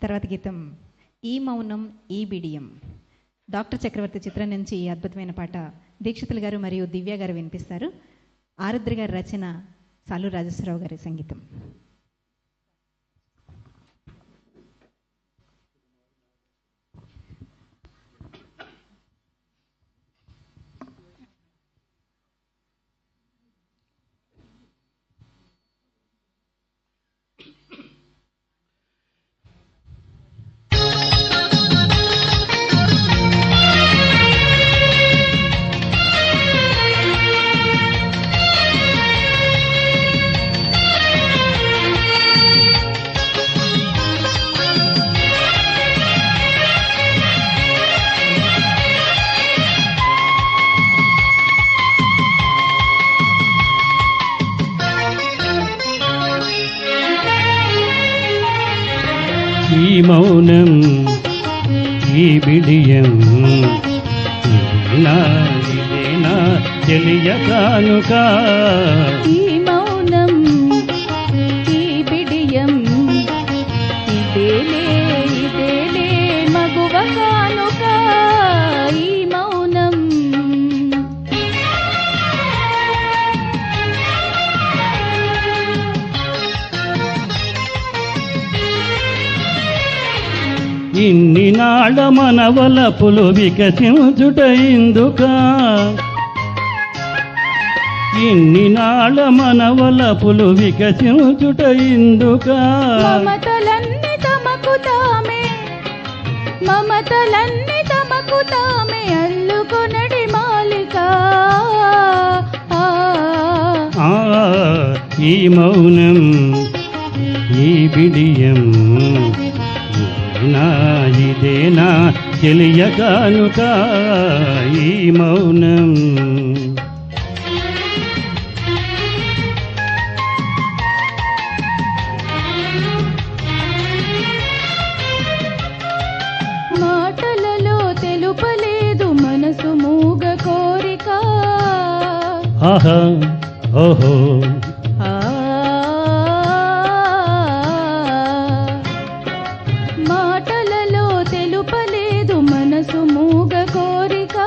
తర్వాత గీతం ఈ మౌనం ఈ బిడియం. డాక్టర్ చక్రవర్తి చిత్రం నుంచి ఈ అద్భుతమైన పాట దీక్షితులు గారు మరియు దివ్య గారు వినిపిస్తారు. ఆరుద్ర గారి రచన, సాలూరు రాజేశ్వరరావు గారి సంగీతం. ఈ మౌనం ఈ బిడియం ఇదేనా తెలియ కానుక. ఈ మౌనం ఈ బిడియం ఇదేలే మగువ కానుక. ఈ మౌనం ఇన్ని నాళ్ళ మనవలపులు వికసించుట ఇందుక. ఇన్ని నాళ్ళ మనవలపులు వికసించుట ఇందుక. మమతలన్నీ తమకు తామే అల్లుకొనడి మాలిక. ఈ మౌనం ఈ బిడియం ఇదేనా తెలియ కానుక. ఈ మౌనం మాటలలో తెలుపలేదు మనసు మూగ కోరిక. ఆహా ఓహో మాటలలో తెలుపలేదు మనసు మూగ కోరిక.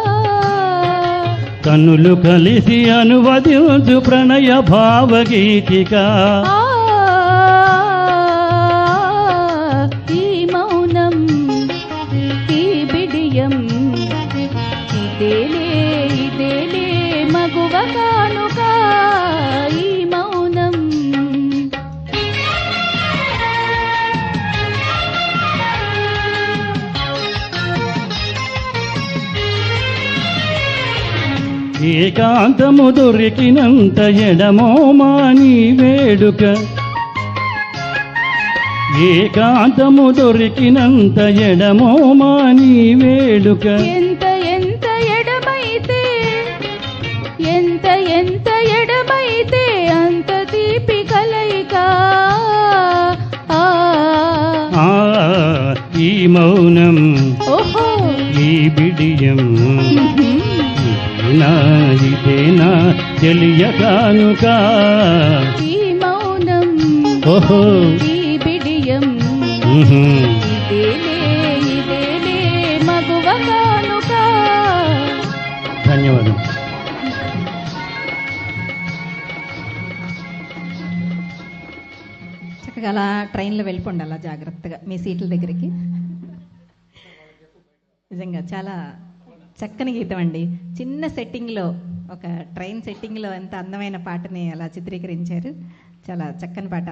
కన్నులు కలిసి అనువదించు ప్రణయ భావగీతిక. ఈ మౌనం ఈ బిడియం ఇదేలే మగువ కానుక. ఈ మౌనం ఏకాంతము దొరికినంత ఎడమోమాని వేడుక. ఏకాంతము దొరికినంత ఎడమోమాని వేడుక. ఎంత ఎడమైతే అంత తీపి కలయిక. ఈ మౌనం ఓహో ఈ బిడియం ఇదేనా తెలియ కానుక. ఈ మౌనం ఓహో ఈ బిడియం ఇదేలే మగువ కానుక. ధన్యవాదం. చక్కగా అలా ట్రైన్లో వెళ్ళిపోండి, అలా జాగ్రత్తగా మీ సీట్ల దగ్గరికి. నిజంగా చాలా చక్కని గీతం అండి. చిన్న సెట్టింగ్లో, ఒక ట్రైన్ సెట్టింగ్లో ఎంత అందమైన పాటని అలా చిత్రీకరించారు. చాలా చక్కని పాట.